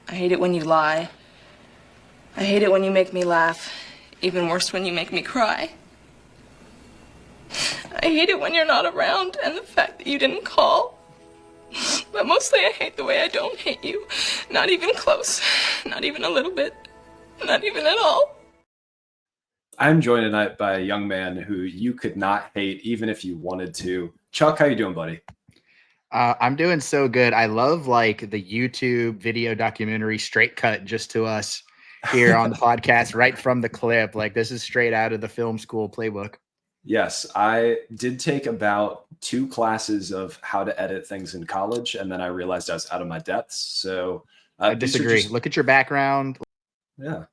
I hate it when you lie. I hate it when you make me laugh. Even worse when you make me cry. I hate it when you're not around and the fact that you didn't call. But mostly I hate the way I don't hate you. Not even close. Not even a little bit. Not even at all. I'm joined tonight by a young man who you could not hate even if you wanted to. Chuck, how you doing, buddy? I'm doing so good. I love like the YouTube video documentary straight cut just to us here on the podcast, right from the clip. Like this is straight out of the film school playbook. Yes, I did take about 2 classes of how to edit things in college, and then I realized I was out of my depths. So I disagree. Look at your background. Yeah.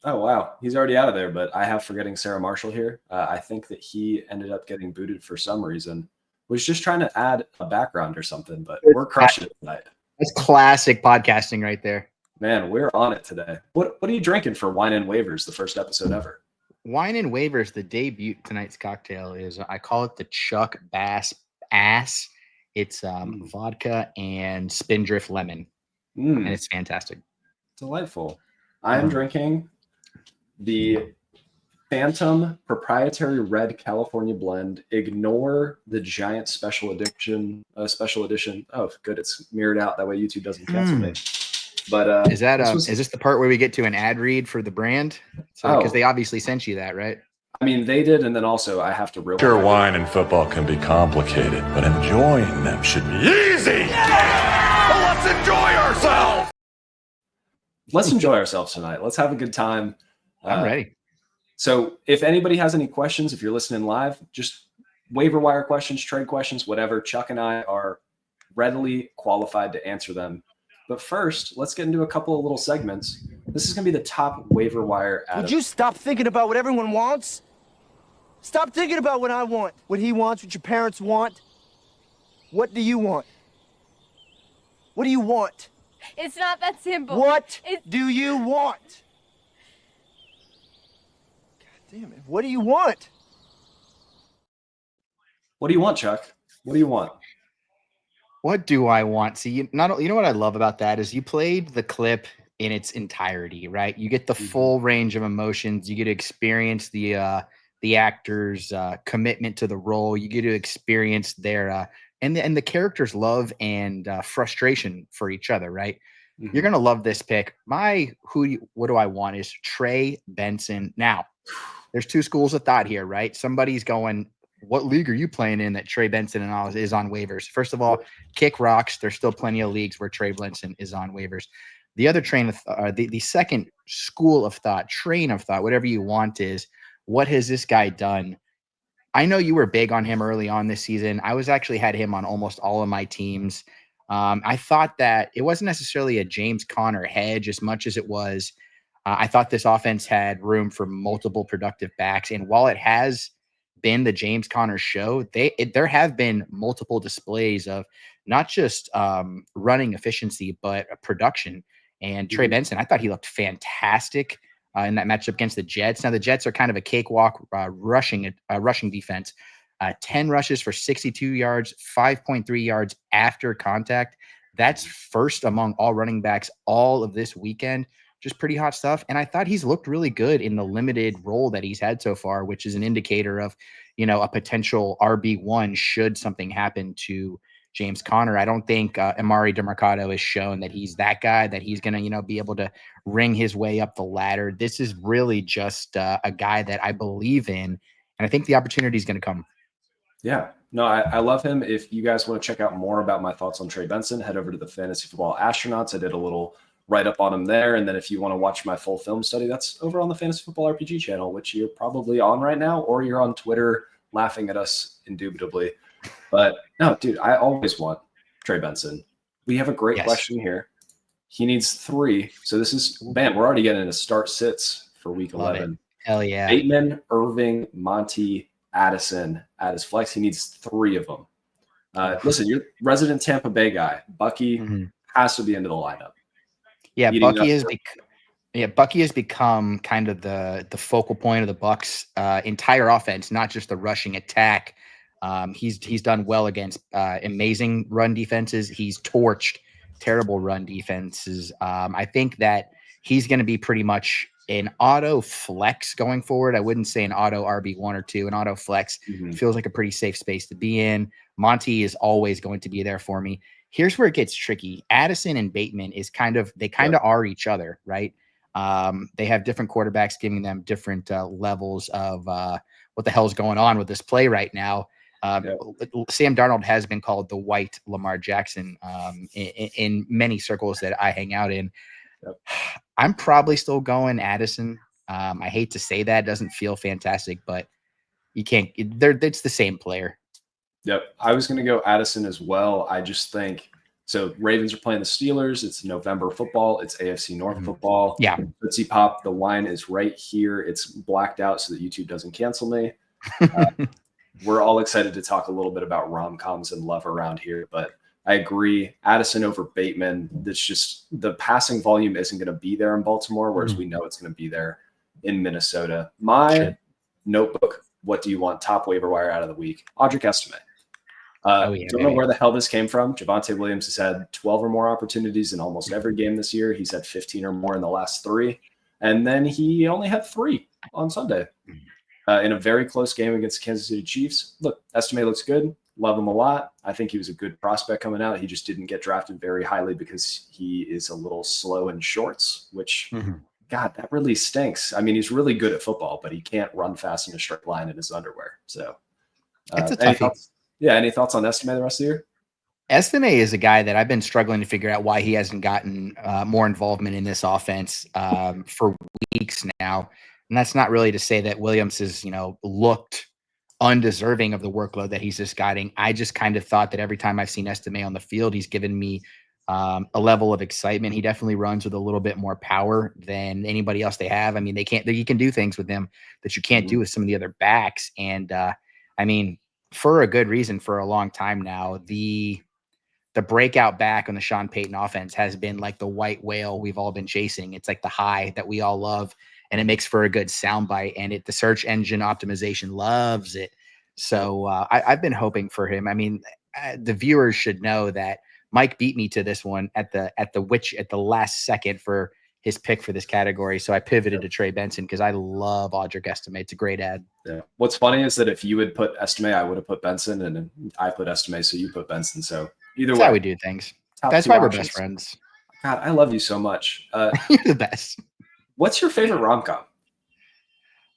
Oh, wow. He's already out of there, but I have forgetting Sarah Marshall here. I think that he ended up getting booted for some reason. Was just trying to add a background or something, but we're crushing it tonight. That's classic podcasting right there. Man, we're on it today. What are you drinking for Wine and Waivers, the first episode ever? Wine and Waivers, the debut tonight's cocktail is, I call it the Chuck Bass Ass. It's vodka and Spindrift lemon, and it's fantastic. Delightful. I am drinking the Phantom Proprietary Red California Blend. Ignore the giant special edition. Oh, good. It's mirrored out. That way YouTube doesn't cancel me. But is this the part where we get to an ad read for the brand? So because they obviously sent you that, right? I mean, they did, and then also I have to realize. Sure, wine and football can be complicated, but enjoying them should be easy. Yeah! Well, let's enjoy ourselves. Let's enjoy ourselves tonight. Let's have a good time. I'm ready. So if anybody has any questions, if you're listening live, just waiver wire questions, trade questions, whatever. Chuck and I are readily qualified to answer them. But first, let's get into a couple of little segments. This is going to be the top waiver wire. Would you stop thinking about what everyone wants? Stop thinking about what I want, what he wants, what your parents want. What do you want? What do you want? It's not that simple. What do you want? God damn it. What do you want? What do you want, Chuck? What do you want? What do I want? See, you know what I love about that is you played the clip in its entirety, right? You get the full range of emotions. You get to experience the actor's commitment to the role. You get to experience their and the characters' love and frustration for each other, right? Mm-hmm. You're gonna love this pick. What do I want is Trey Benson. Now, there's 2 schools of thought here, right? Somebody's going, what league are you playing in that Trey Benson and all is on waivers? First of all, kick rocks. There's still plenty of leagues where Trey Benson is on waivers. The other train of the second school of thought, train of thought, whatever you want, is what has this guy done? I know you were big on him early on this season. I actually had him on almost all of my teams. I thought that it wasn't necessarily a James Conner hedge as much as it was. I thought this offense had room for multiple productive backs. And while it has been the James Conner show, there have been multiple displays of not just running efficiency, but production. And Trey Benson, I thought he looked fantastic in that matchup against the Jets. Now the Jets are kind of a cakewalk rushing defense. 10 rushes for 62 yards, 5.3 yards after contact. That's first among all running backs all of this weekend. Just pretty hot stuff. And I thought he's looked really good in the limited role that he's had so far, which is an indicator of, a potential RB1 should something happen to James Conner. I don't think Amari DeMarcado has shown that he's that guy, that he's going to, be able to ring his way up the ladder. This is really just a guy that I believe in. And I think the opportunity is going to come. Yeah, no, I love him. If you guys want to check out more about my thoughts on Trey Benson, head over to the Fantasy Football Astronauts. I did a little write up on him there. And then if you want to watch my full film study, that's over on the Fantasy Football RPG channel, which you're probably on right now, or you're on Twitter laughing at us indubitably. But no, dude, I always want Trey Benson. We have a great question here. He needs 3. So this is, man, we're already getting into start sits for week 11. Hell yeah. Bateman, Irving, Monty, Addison at his flex. He needs 3 of them. Listen, you're resident Tampa Bay guy. Bucky has to be into the lineup. Yeah, Bucky has become kind of the focal point of the Bucs' entire offense, not just the rushing attack. He's done well against amazing run defenses. He's torched terrible run defenses. I think that he's going to be pretty much an auto flex going forward. I wouldn't say an auto RB1 or 2. An auto flex feels like a pretty safe space to be in. Monty is always going to be there for me. Here's where it gets tricky. Addison and Bateman is they are each other, right? They have different quarterbacks giving them different levels of what the hell's going on with this play right now. Sam Darnold has been called the white Lamar Jackson in many circles that I hang out in. I'm probably still going Addison. I hate to say that. It doesn't feel fantastic, but you can't. It's the same player. Yep. I was going to go Addison as well. I just think so. Ravens are playing the Steelers. It's November football. It's AFC North football. Yeah. Tootsie Pop. The line is right here. It's blacked out so that YouTube doesn't cancel me. We're all excited to talk a little bit about rom-coms and love around here, but I agree. Addison over Bateman. That's just the passing volume isn't going to be there in Baltimore, whereas we know it's going to be there in Minnesota. My notebook. What do you want? Top waiver wire out of the week. Audric Estime. Don't know where the hell this came from. Javonte Williams has had 12 or more opportunities in almost every game this year. He's had 15 or more in the last 3. And then he only had 3 on Sunday in a very close game against the Kansas City Chiefs. Look, Estime looks good. Love him a lot. I think he was a good prospect coming out. He just didn't get drafted very highly because he is a little slow in shorts, which, God, that really stinks. I mean, he's really good at football, but he can't run fast in a straight line in his underwear. So it's a toughie. Any thoughts on Estime the rest of the year? Estime is a guy that I've been struggling to figure out why he hasn't gotten more involvement in this offense for weeks now. And that's not really to say that Williams has, looked undeserving of the workload that he's just getting. I just kind of thought that every time I've seen Estime on the field, he's given me a level of excitement. He definitely runs with a little bit more power than anybody else they have. I mean, you can do things with them that you can't do with some of the other backs. And I mean, for a good reason, for a long time now, the breakout back on the Sean Payton offense has been like the white whale we've all been chasing. It's like the high that we all love, and it makes for a good soundbite. And the search engine optimization loves it. So I've been hoping for him. I mean, the viewers should know that Mike beat me to this one at the last second for his pick for this category. So I pivoted to Trey Benson because I love Audric Estime. It's a great ad. Yeah. What's funny is that if you would put Estime, I would have put Benson, and I put Estime, so you put Benson. So either way, that's how we do things. That's why we're best friends. God, I love you so much. You're the best. What's your favorite rom-com?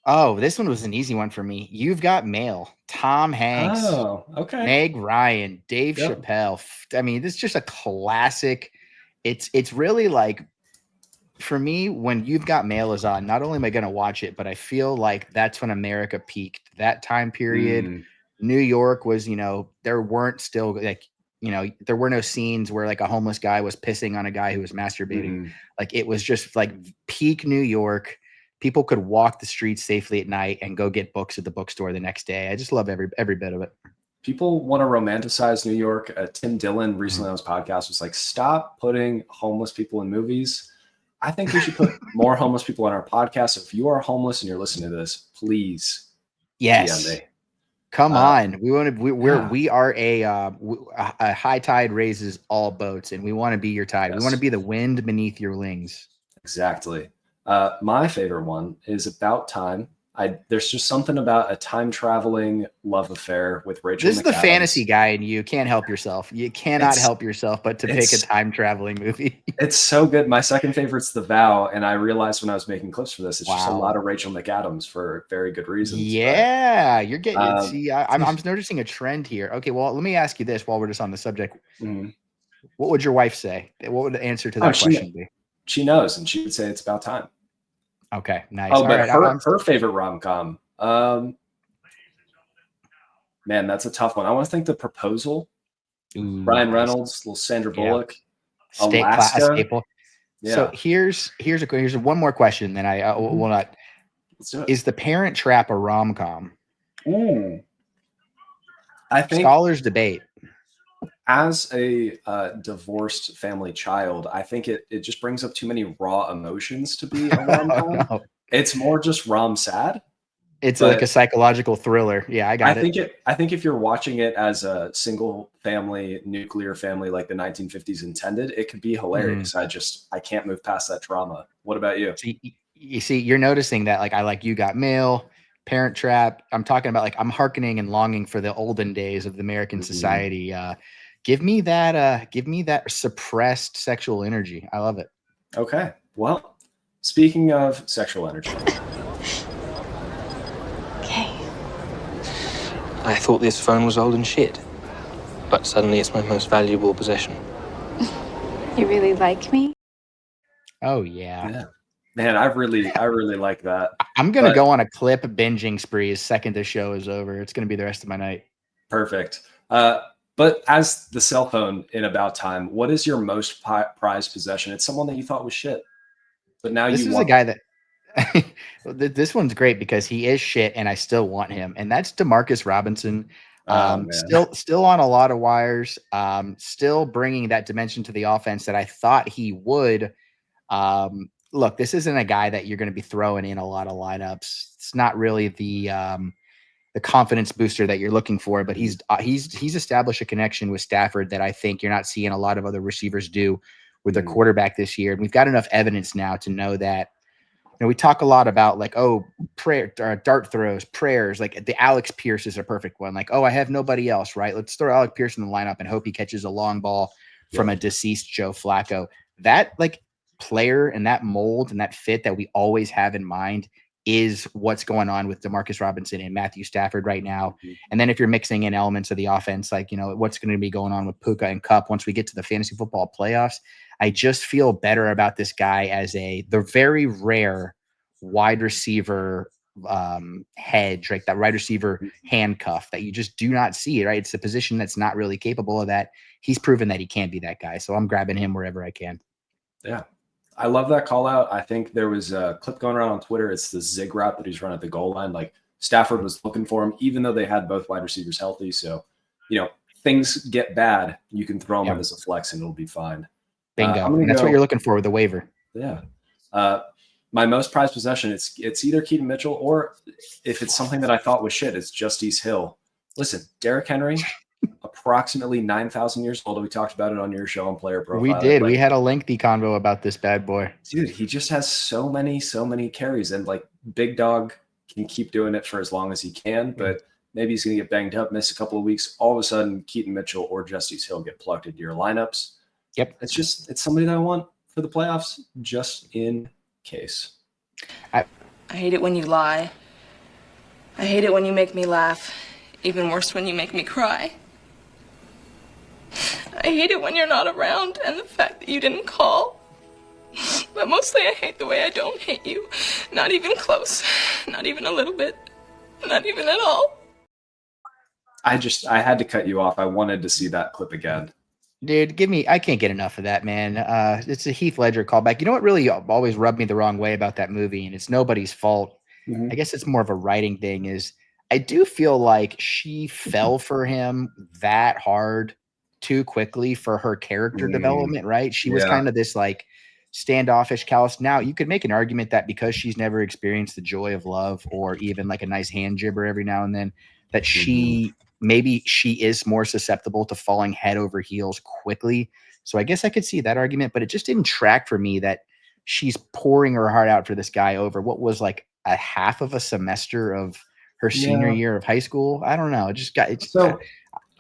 Oh, this one was an easy one for me. You've Got Mail. Tom Hanks. Oh, okay. Meg Ryan, Dave Chappelle. I mean, this is just a classic. It's really like, for me, when You've Got Mail is on, not only am I going to watch it, but I feel like that's when America peaked. That time period, New York was, there weren't still there were no scenes where like a homeless guy was pissing on a guy who was masturbating. Like it was just like peak New York. People could walk the streets safely at night and go get books at the bookstore the next day. I just love every bit of it. People want to romanticize New York. Tim Dillon recently on his podcast was like, stop putting homeless people in movies. I think we should put more homeless people on our podcast. If you are homeless and you're listening to this, please. Yes. DM me. Come on. We are a high tide raises all boats, and we want to be your tide. Yes. We want to be the wind beneath your wings. Exactly. My favorite one is About Time. There's just something about a time traveling love affair with Rachel. This is the fantasy guy, and you can't help yourself. You cannot help yourself but to pick a time traveling movie. It's so good. My second favorite's The Vow, and I realized when I was making clips for this, it's just a lot of Rachel McAdams for very good reasons. Yeah, you're getting. See, I'm noticing a trend here. Okay, well, let me ask you this while we're just on the subject. What would your wife say? What would the answer to that question be? She knows, and she would say it's about time. Okay, nice. Oh, but her favorite rom-com. Man, that's a tough one. I want to think The Proposal. Ryan Reynolds, little Sandra Bullock. Alaska. Staple. Yeah. So here's one more question. Then I will not. Is The Parent Trap a rom-com? I think scholars debate. As a divorced family child, I think it just brings up too many raw emotions to be a rom-com. No. It's more just rom sad. It's But like a psychological thriller. Yeah, I got it. I think if you're watching it as a single family, nuclear family like the 1950s intended, it could be hilarious. I can't move past that trauma. What about you? So you see, you're noticing that like I like You Got Mail, Parent Trap. I'm talking about like I'm hearkening and longing for the olden days of the American society. Give me that suppressed sexual energy. I love it. Okay. Well, speaking of sexual energy, Okay. I thought this phone was old and shit, but suddenly it's my most valuable possession. You really like me? Oh yeah. yeah, man, I really like that. I'm gonna But go on a clip binging spree as second the show is over. It's gonna be the rest of my night. perfect. But as the cell phone in About Time, what is your most prized possession? It's someone that you thought was shit, but now This you is a want. guy that this one's great because he is shit and I still want him. And that's Demarcus Robinson. Oh man. Still on a lot of wires. Still bringing that dimension to the offense that I thought he would. Look, this isn't a guy that you're going to be throwing in a lot of lineups. It's not really the confidence booster that you're looking for, but he's established a connection with Stafford that I think you're not seeing a lot of other receivers do with their quarterback this year. And we've got enough evidence now to know that. You know, we talk a lot about like, prayer, dart throws, prayers. Like the Alex Pierce is a perfect one. Like, I have nobody else, right? Let's throw Alex Pierce in the lineup and hope he catches a long ball from a deceased Joe Flacco. That like player and that mold and that fit that we always have in mind is what's going on with Demarcus Robinson and Matthew Stafford right now. And then if you're mixing in elements of the offense, like, you know, what's going to be going on with Puka and Kupp once we get to the fantasy football playoffs, I just feel better about this guy as the very rare wide receiver hedge, right? That wide receiver handcuff that you just do not see, right? It's a position that's not really capable of that. He's proven that he can be that guy. So I'm grabbing him wherever I can. Yeah. I love that call out. I think there was a clip going around on Twitter. It's the zig route that he's run at the goal line. Like Stafford was looking for him, even though they had both wide receivers healthy. So, you know, things get bad. You can throw him in as a flex and it'll be fine. Bingo. And that's what you're looking for with the waiver. Yeah. My most prized possession, it's either Keaton Mitchell or if it's something that I thought was shit, it's Justice Hill. Listen, Derrick Henry, approximately 9,000 years old. We talked about it on your show on Player Profile. We did. We had a lengthy convo about this bad boy. Dude, he just has so many carries, and like Big Dog can keep doing it for as long as he can, but maybe he's going to get banged up, miss a couple of weeks. All of a sudden, Keaton Mitchell or Justice Hill get plugged into your lineups. Yep. It's somebody that I want for the playoffs just in case. I hate it when you lie. I hate it when you make me laugh. Even worse when you make me cry. I hate it when you're not around and the fact that you didn't call. But mostly I hate the way I don't hate you. Not even close. Not even a little bit. Not even at all. I had to cut you off. I wanted to see that clip again. Dude, I can't get enough of that, man. It's a Heath Ledger callback. You know what really always rubbed me the wrong way about that movie, and it's nobody's fault. I guess it's more of a writing thing, is I do feel like she fell for him that hard too quickly for her character development, right? She was kind of this like standoffish, callous. Now, you could make an argument that because she's never experienced the joy of love or even like a nice hand jibber every now and then, that maybe she is more susceptible to falling head over heels quickly. So I guess I could see that argument, but it just didn't track for me that she's pouring her heart out for this guy over what was like a half of a semester of her senior year of high school. I don't know.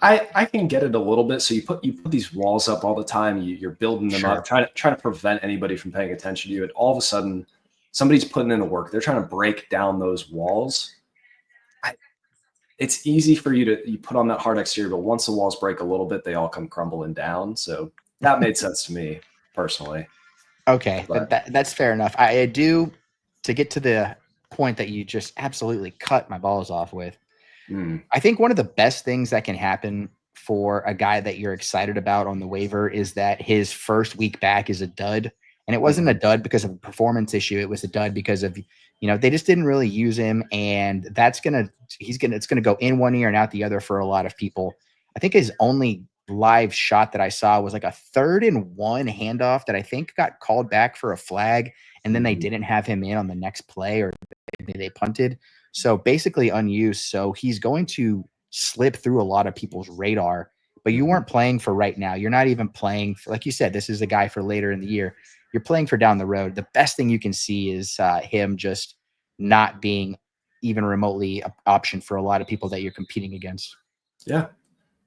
I can get it a little bit. So you put these walls up all the time. You're building them up, trying to prevent anybody from paying attention to you. And all of a sudden, somebody's putting in the work. They're trying to break down those walls. It's easy for you put on that hard exterior, but once the walls break a little bit, they all come crumbling down. So that made sense to me personally. Okay, that's fair enough. I do, to get to the point that you just absolutely cut my balls off with. I think one of the best things that can happen for a guy that you're excited about on the waiver is that his first week back is a dud. And it wasn't a dud because of a performance issue. It was a dud because of, they just didn't really use him. And it's going to go in one ear and out the other for a lot of people. I think his only live shot that I saw was like a 3rd and 1 handoff that I think got called back for a flag. And then they didn't have him in on the next play, or they punted. So basically unused. So he's going to slip through a lot of people's radar, but you weren't playing for right now. You're not even playing for, like you said, this is a guy for later in the year. You're playing for down the road. The best thing you can see is him just not being even remotely an option for a lot of people that you're competing against. Yeah.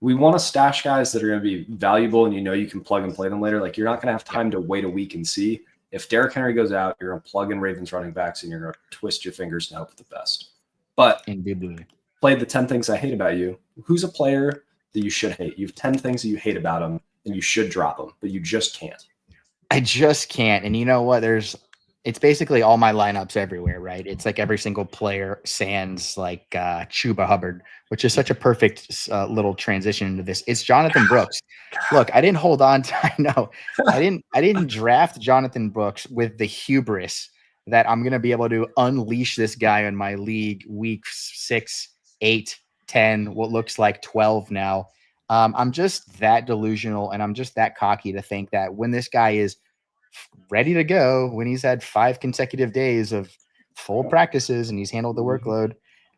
We want to stash guys that are going to be valuable and you can plug and play them later. Like, you're not going to have time to wait a week and see. If Derrick Henry goes out, you're going to plug in Ravens running backs and you're going to twist your fingers and hope for the best. But play the 10 things I hate about you. Who's a player that you should hate? You have 10 things that you hate about him and you should drop them, but you just can't. I just can't. And you know what? It's basically all my lineups everywhere, right? It's like every single player sans like Chuba Hubbard, which is such a perfect little transition into this. It's Jonathan Brooks. Look, I didn't hold on to, I know, I didn't draft Jonathan Brooks with the hubris that I'm going to be able to unleash this guy in my league week 6, 8, 10, what looks like 12 now. I'm just that delusional and I'm just that cocky to think that when this guy is ready to go, when he's had 5 consecutive days of full practices and he's handled the workload,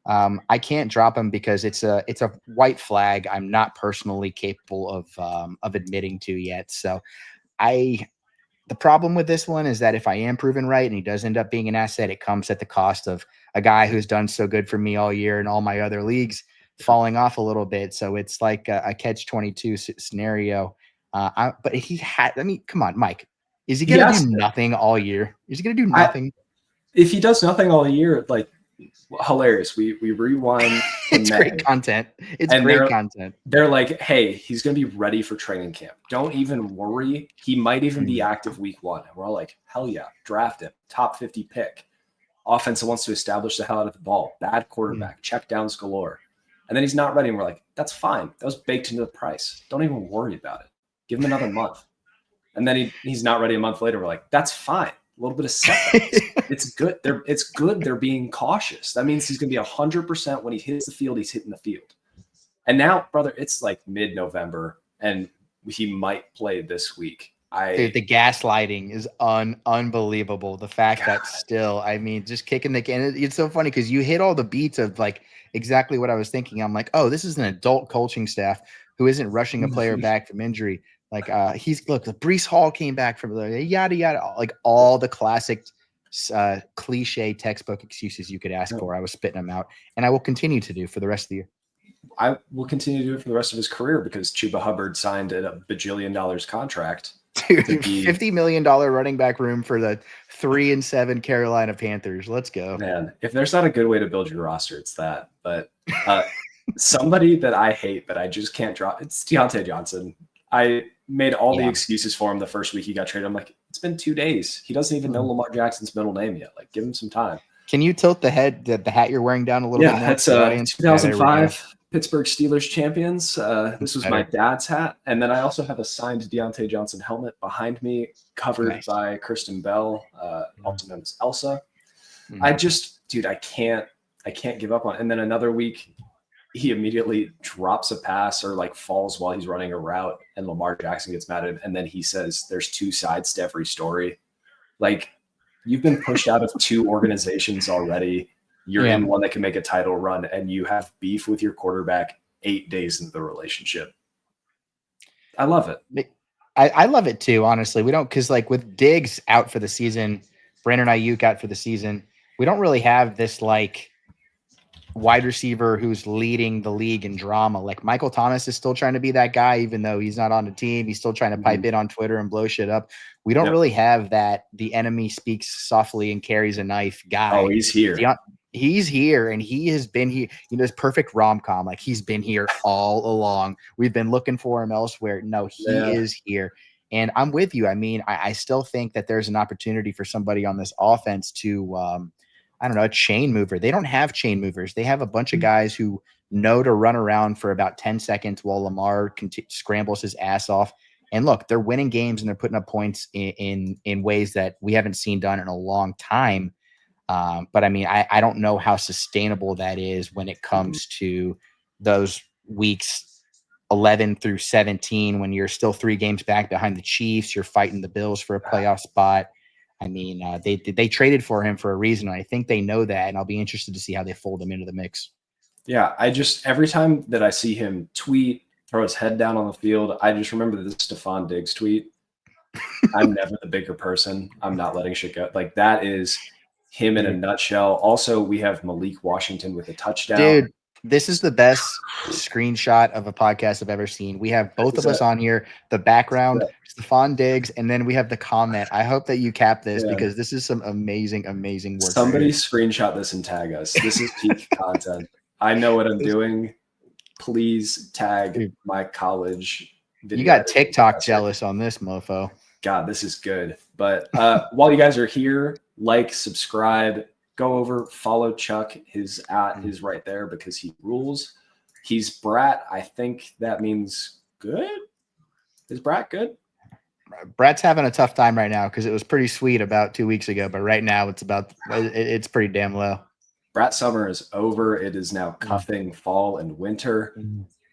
I can't drop him because it's a white flag I'm not personally capable of admitting to yet. So the problem with this one is that if I am proven right and he does end up being an asset, it comes at the cost of a guy who's done so good for me all year and all my other leagues falling off a little bit. So it's like a catch-22 scenario. But come on, Mike. Is he going to do nothing all year? Is he going to do nothing? If he does nothing all year, like, hilarious. We rewind. It's great content. It's great content. They're like, hey, he's going to be ready for training camp. Don't even worry. He might even be active week 1. And we're all like, hell yeah, draft him. Top 50 pick. Offense that wants to establish the hell out of the ball. Bad quarterback. Check downs galore. And then he's not ready. And we're like, that's fine. That was baked into the price. Don't even worry about it. Give him another month. And then he's not ready a month later. We're like, that's fine. A little bit of setbacks. It's good. It's good. They're being cautious. That means he's going to be 100% when he hits the field. He's hitting the field. And now, brother, it's like mid-November, and he might play this week. Dude, the gaslighting is unbelievable. The fact that still, just kicking the can. It's so funny because you hit all the beats of like exactly what I was thinking. I'm like, oh, this is an adult coaching staff who isn't rushing a player back from injury. Like Breece Hall came back from yada yada, like all the classic cliche textbook excuses you could ask for. I was spitting them out, and I will continue to do for the rest of the year. I will continue to do it for the rest of his career because Chuba Hubbard signed a $1 bajillion contract. Dude, $50 million running back room for the 3-7 Carolina Panthers. Let's go, man. If there's not a good way to build your roster, it's that. But somebody that I hate that I just can't drop, it's Deontay Johnson. I made all the excuses for him the first week he got traded. I'm like, it's been 2 days. He doesn't even know Lamar Jackson's middle name yet. Like, give him some time. Can you tilt the hat you're wearing down a little bit more? That's 2005 Pittsburgh Steelers champions. This was my dad's hat. And then I also have a signed Deontay Johnson helmet behind me, covered by Kristen Bell, also known as Elsa. I can't give up on it. And then another week, he immediately drops a pass or like falls while he's running a route, and Lamar Jackson gets mad at him. And then he says, there's 2 sides to every story. Like, you've been pushed out of 2 organizations already. You're in one that can make a title run, and you have beef with your quarterback 8 days into the relationship. I love it. I love it too, honestly. We don't, because like with Diggs out for the season, Brandon Ayuk out for the season, we don't really have this like wide receiver who's leading the league in drama. Like Michael Thomas is still trying to be that guy, even though he's not on the team. He's still trying to pipe in on Twitter and blow shit up. We don't really have that. The enemy speaks softly and carries a knife guy. Oh, he's here. He's here, and he has been here. This perfect rom-com. Like, he's been here all along. We've been looking for him elsewhere. No, he is here. And I'm with you. I still think that there's an opportunity for somebody on this offense to, a chain mover. They don't have chain movers. They have a bunch of guys who know to run around for about 10 seconds while Lamar scrambles his ass off. And look, they're winning games and they're putting up points in ways that we haven't seen done in a long time. But I don't know how sustainable that is when it comes to those weeks 11 through 17, when you're still 3 games back behind the Chiefs, you're fighting the Bills for a playoff spot. I mean, they traded for him for a reason. I think they know that, and I'll be interested to see how they fold him into the mix. Yeah, every time that I see him tweet, throw his head down on the field, I just remember this Stephon Diggs tweet. I'm never the bigger person. I'm not letting shit go. Like, that is him in a nutshell. Also, we have Malik Washington with a touchdown. Dude, this is the best screenshot of a podcast I've ever seen. We have both of us on here, the background, Stephon Diggs, and then we have the comment. I hope that you cap this because this is some amazing, amazing work. Somebody screenshot this and tag us. This is peak content. I know what I'm doing. Please tag my college video. You got TikTok jealous on this, mofo. God, this is good. But while you guys are here, like, subscribe, go over, follow Chuck. His @ is right there because he rules. He's Brat. I think that means good. Is Brat good? Brat's having a tough time right now because it was pretty sweet about 2 weeks ago, but right now it's pretty damn low. Brat summer is over. It is now cuffing fall and winter.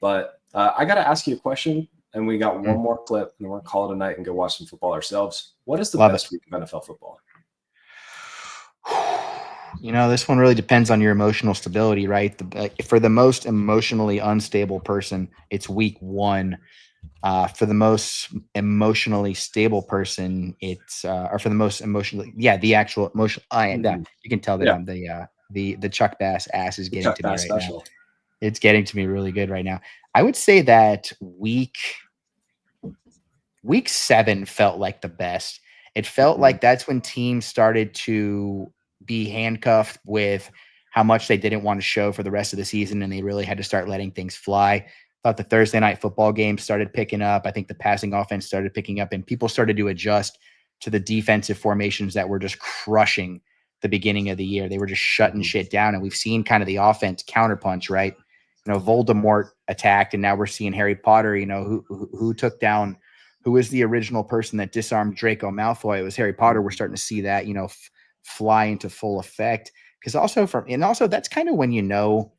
But I got to ask you a question. And we got one more clip, and we're going to call it a night and go watch some football ourselves. What is the best week of NFL football? You know, this one really depends on your emotional stability, right? For the most emotionally unstable person, it's week 1. For the most emotionally stable person, it's or for the most emotionally, the actual emotional. You can tell that I'm the Chuck Bass ass is getting to me right now. It's getting to me really good right now. I would say that week 7 felt like the best. It felt like that's when teams started to be handcuffed with how much they didn't want to show for the rest of the season, and they really had to start letting things fly. Thought the Thursday night football game started picking up. I think the passing offense started picking up, and people started to adjust to the defensive formations that were just crushing the beginning of the year. They were just shutting shit down, and we've seen kind of the offense counterpunch, right? You know, Voldemort attacked, and now we're seeing Harry Potter, you know, who took down, who was the original person that disarmed Draco Malfoy. It was Harry Potter. We're starting to see that, you know, fly into full effect. Because also that's kind of when, you know,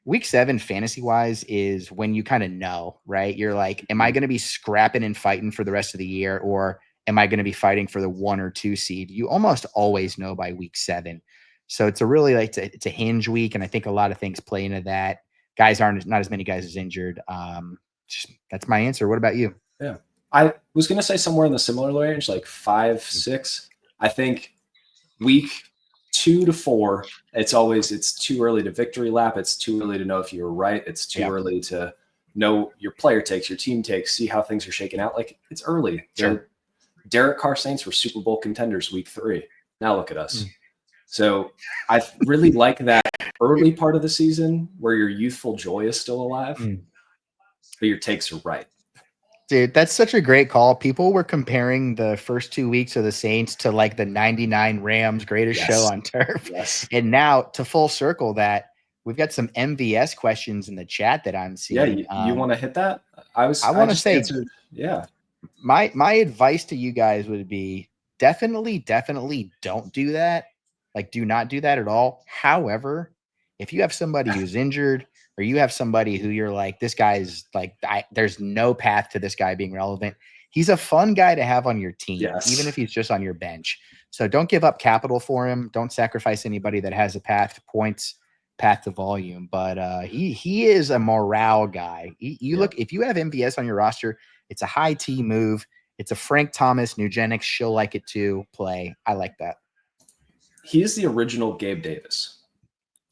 week 7 fantasy wise is when you kind of know, right? You're like, am I going to be scrapping and fighting for the rest of the year, or am I going to be fighting for the 1 or 2 seed? You almost always know by week 7. So it's a really it's a hinge week, and I think a lot of things play into that. Not as many guys as injured. That's my answer. What about you? Yeah, I was going to say somewhere in the similar range, like 5, 6. I think week 2 to 4, it's too early to victory lap. It's too early to know if you were right. It's too early to know your player takes, your team takes, see how things are shaking out. Like, it's early. Sure. Derek Carr Saints were Super Bowl contenders week 3. Now look at us. So I really like that early part of the season where your youthful joy is still alive, but your takes are right. Dude, that's such a great call. People were comparing the first 2 weeks of the Saints to like the 99 Rams greatest show on turf. Yes. And now to full circle that, we've got some MVS questions in the chat that I'm seeing. Yeah, you want to hit that? I want to say, my advice to you guys would be definitely don't do that. Like, do not do that at all. However, if you have somebody who's injured, or you have somebody who you're like, this guy's like, there's no path to this guy being relevant, he's a fun guy to have on your team, even if he's just on your bench. So don't give up capital for him. Don't sacrifice anybody that has a path to points, path to volume. But he is a morale guy. Look, if you have MVS on your roster, it's a high T move. It's a Frank Thomas, Nugenics, she'll like it too play. I like that. He is the original Gabe Davis.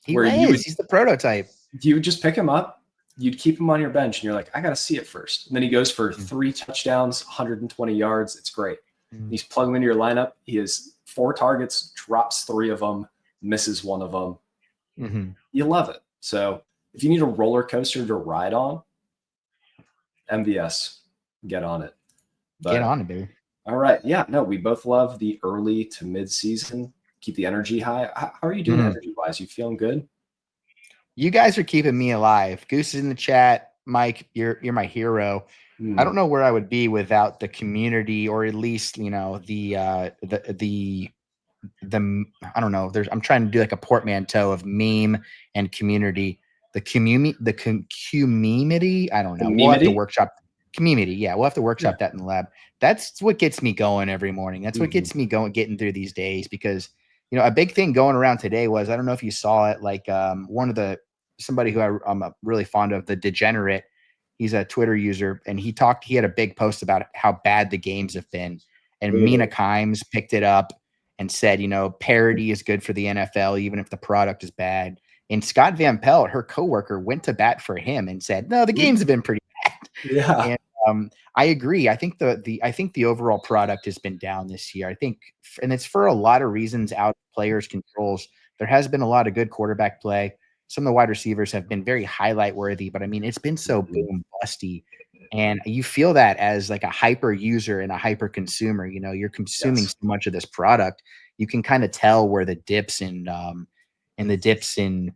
He's the prototype. You would just pick him up, you'd keep him on your bench, and you're like, I got to see it first. And then he goes for 3 touchdowns, 120 yards. It's great. He's plugging into your lineup. He has 4 targets, drops 3 of them, misses 1 of them. You love it. So if you need a roller coaster to ride on, MVS, get on it. Get on it, baby. All right. Yeah, no, we both love the early to mid-season. Keep the energy high. How are you doing energy-wise? You feeling good? You guys are keeping me alive. Goose is in the chat. Mike, you're my hero. I don't know where I would be without the community, or at least, you know, the I don't know. I'm trying to do like a portmanteau of meme and community. The community. I don't know. We'll have to workshop. Community, yeah. We'll have to workshop that in the lab. That's what gets me going every morning. That's what gets me getting through these days, because a big thing going around today was, I don't know if you saw it, like somebody who I'm really fond of, the Degenerate. He's a Twitter user, and he had a big post about how bad the games have been. And Mina Kimes picked it up and said, parity is good for the NFL, even if the product is bad. And Scott Van Pelt, her coworker, went to bat for him and said, no, the games have been pretty bad. Yeah. And I agree. I think the overall product has been down this year. I think, and it's for a lot of reasons out of players' controls. There has been a lot of good quarterback play. Some of the wide receivers have been very highlight worthy, but I mean, it's been so boom busty. And you feel that as like a hyper user and a hyper consumer. You're consuming so much of this product, you can kind of tell where the dips in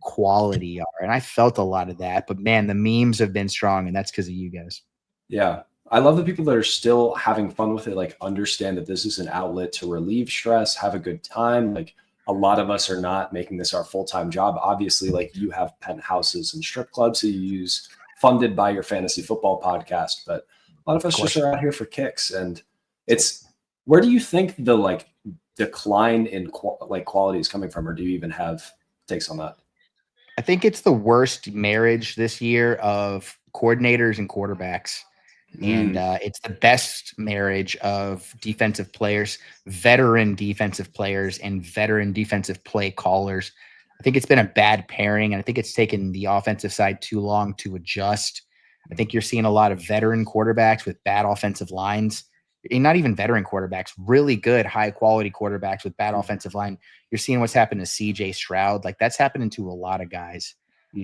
quality are. And I felt a lot of that, but man, the memes have been strong, and that's because of you guys. Yeah. I love the people that are still having fun with it, like understand that this is an outlet to relieve stress, have a good time. Like, a lot of us are not making this our full-time job. Obviously, like, you have penthouses and strip clubs that you use, funded by your fantasy football podcast, but a lot of us just are out here for kicks. And where do you think the like decline in quality is coming from, or do you even have takes on that? I think it's the worst marriage this year of coordinators and quarterbacks. And it's the best marriage of defensive players, veteran defensive players, and veteran defensive play callers. I think it's been a bad pairing, and I think it's taken the offensive side too long to adjust. I think you're seeing a lot of veteran quarterbacks with bad offensive lines. And not even veteran quarterbacks, really good, high-quality quarterbacks with bad offensive line. You're seeing what's happened to C.J. Stroud. Like, that's happening to a lot of guys.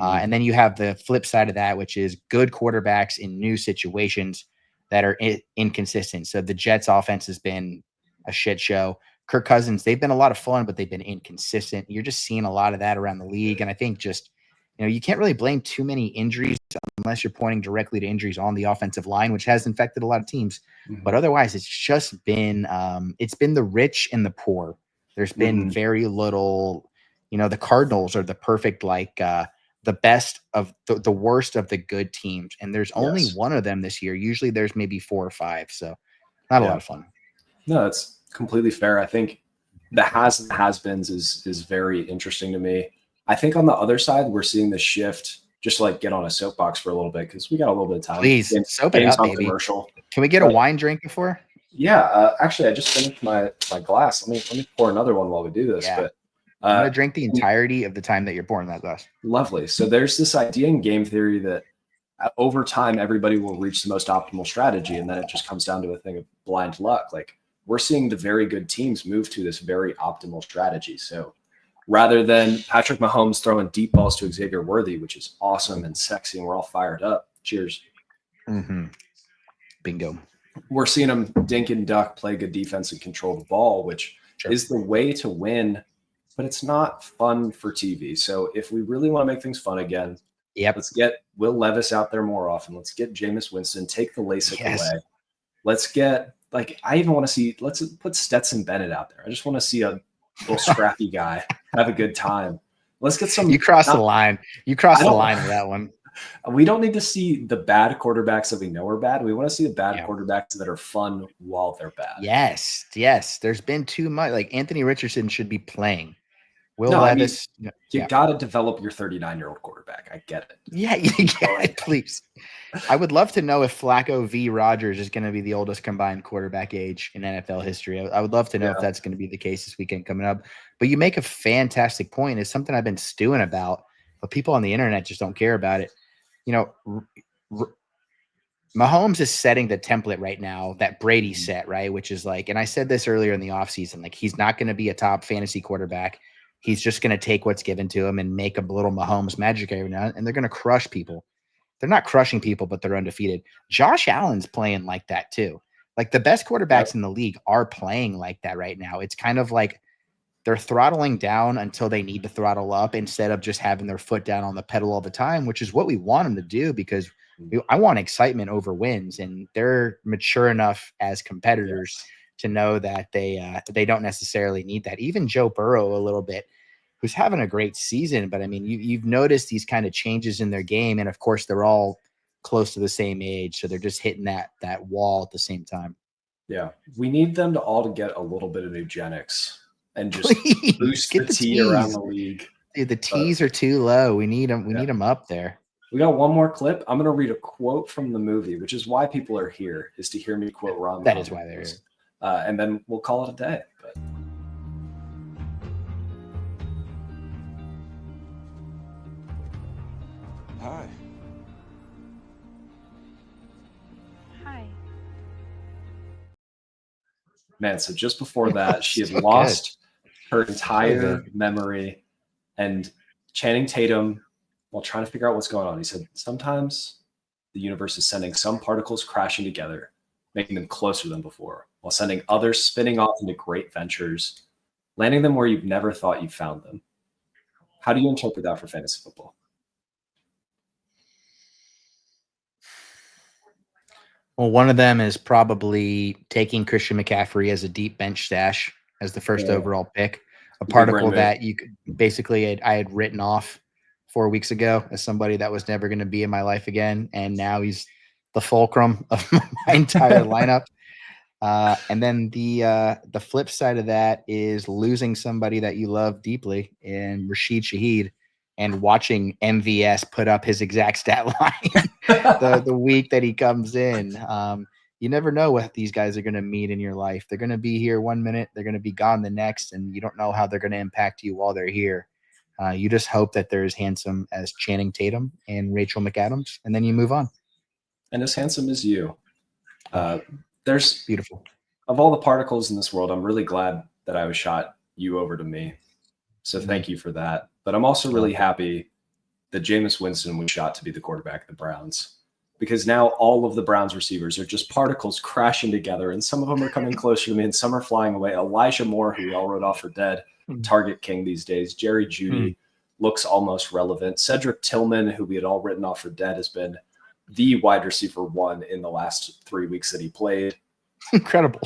And then you have the flip side of that, which is good quarterbacks in new situations that are inconsistent. So the Jets offense has been a shit show. Kirk Cousins, they've been a lot of fun, but they've been inconsistent. You're just seeing a lot of that around the league. And I think just, you can't really blame too many injuries unless you're pointing directly to injuries on the offensive line, which has infected a lot of teams. But otherwise, it's just been, it's been the rich and the poor. There's been very little, the Cardinals are the perfect, the best of the worst of the good teams. And there's only one of them this year. Usually there's maybe 4 or 5. So not a lot of fun. No, that's completely fair. I think the has-beens is very interesting to me. I think on the other side, we're seeing the shift, just like get on a soapbox for a little bit, because we got a little bit of time. Please, soap it up, baby. Commercial. Can we get a wine drink before? Yeah. Actually, I just finished my glass. Let me pour another one while we do this. Yeah. But I'm going to drink the entirety of the time that you're pouring that glass. Lovely. So there's this idea in game theory that over time, everybody will reach the most optimal strategy. And then it just comes down to a thing of blind luck. Like, we're seeing the very good teams move to this very optimal strategy. So rather than Patrick Mahomes throwing deep balls to Xavier Worthy, which is awesome and sexy, and we're all fired up. Cheers. Bingo. We're seeing him dink and duck, play good defense, and control the ball, which is the way to win. But it's not fun for TV. So if we really want to make things fun again, let's get Will Levis out there more often. Let's get Jameis Winston, take the LASIK away. Let's get, I even want to see, let's put Stetson Bennett out there. I just want to see a little scrappy guy have a good time. Let's get some. You crossed the line. You crossed the line with that one. We don't need to see the bad quarterbacks that we know are bad. We want to see the bad quarterbacks that are fun while they're bad. Yes. There's been too much. Like, Anthony Richardson should be playing. Will Levis. You got to develop your 39-year-old quarterback. I get it. Yeah, you get it, please. I would love to know if Flacco v. Rodgers is going to be the oldest combined quarterback age in NFL history. I would love to know if that's going to be the case this weekend coming up. But you make a fantastic point. It's something I've been stewing about, but people on the internet just don't care about it. Mahomes is setting the template right now that Brady set, right? Which is and I said this earlier in the offseason, he's not going to be a top fantasy quarterback. He's just going to take what's given to him and make a little Mahomes magic every now and then, and they're going to crush people. They're not crushing people, but they're undefeated. Josh Allen's playing like that too. The best quarterbacks in the league are playing like that right now. It's kind of like they're throttling down until they need to throttle up instead of just having their foot down on the pedal all the time, which is what we want them to do, because I want excitement over wins, and they're mature enough as competitors to know that they don't necessarily need that. Even Joe Burrow a little bit, who's having a great season, but I mean, you've noticed these kind of changes in their game, and of course they're all close to the same age, so they're just hitting that wall at the same time. Yeah, we need them to all to get a little bit of eugenics and just Please, boost get the the T around Ts. the league. Dude, the T's are too low. We need them. We need them up there. We got one more clip. I'm going to read a quote from the movie, which is why people are here, is to hear me quote Ron. That is why they're here. And then we'll call it a day. But Hi. Hi. man, so just before that, she had So lost her So entire good. memory. And Channing Tatum, while trying to figure out what's going on, he said, sometimes the universe is sending some particles crashing together, making them closer than before, while sending others spinning off into great ventures, landing them where you've never thought you found them. How do you interpret that for fantasy football? Well, one of them is probably taking Christian McCaffrey as a deep bench stash as the first Yeah. overall pick, a Big particle brain that you could basically I had written off 4 weeks ago as somebody that was never going to be in my life again, and now he's the fulcrum of my entire lineup. And then the flip side of that is losing somebody that you love deeply in Rashid Shaheed, and watching MVS put up his exact stat line the week that he comes in. You never know what these guys are going to meet in your life. They're going to be here 1 minute, they're going to be gone the next, and you don't know how they're going to impact you while they're here. You just hope that they're as handsome as Channing Tatum and Rachel McAdams, and then you move on. And as handsome as you. There's Beautiful. Of all the particles in this world, I'm really glad that I was shot you over to me. So thank you for that. But I'm also really happy that Jameis Winston was shot to be the quarterback of the Browns, because now all of the Browns receivers are just particles crashing together, and some of them are coming closer to me and some are flying away. Elijah Moore, who we all wrote off for dead, target king these days. Jerry Jeudy looks almost relevant. Cedric Tillman, who we had all written off for dead, has been the wide receiver one in the last 3 weeks that he played. Incredible.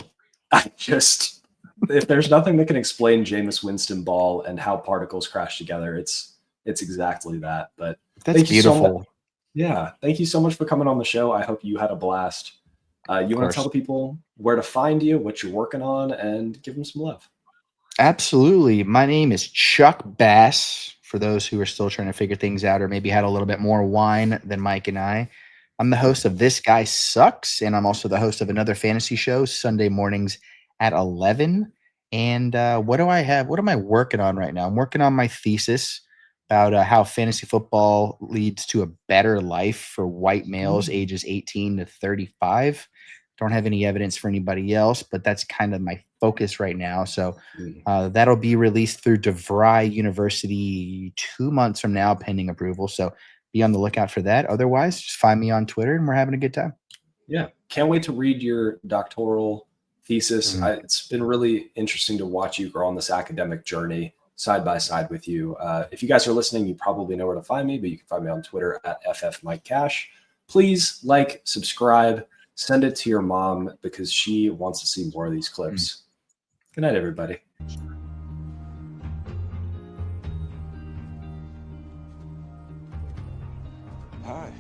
If there's nothing that can explain Jameis Winston ball and how particles crash together, it's exactly that. But That's thank you beautiful. so much. Yeah, thank you so much for coming on the show. I hope you had a blast. You want to tell the people where to find you, what you're working on, and give them some love? Absolutely. My name is Chuck Bass, for those who are still trying to figure things out or maybe had a little bit more wine than Mike and I. I'm the host of This Guy Sucks, and I'm also the host of another fantasy show Sunday mornings at 11. And what do I have? What am I working on right now? I'm working on my thesis about how fantasy football leads to a better life for white males ages 18 to 35. Don't have any evidence for anybody else, but that's kind of my focus right now. So that'll be released through DeVry University 2 months from now, pending approval. So be on the lookout for that. Otherwise, just find me on Twitter, and we're having a good time. Yeah. Can't wait to read your doctoral thesis. It's been really interesting to watch you grow on this academic journey side by side with you. If you guys are listening, you probably know where to find me, but you can find me on Twitter at FFMikeCash. Please like, subscribe, send it to your mom, because she wants to see more of these clips. Good night, everybody. Hi.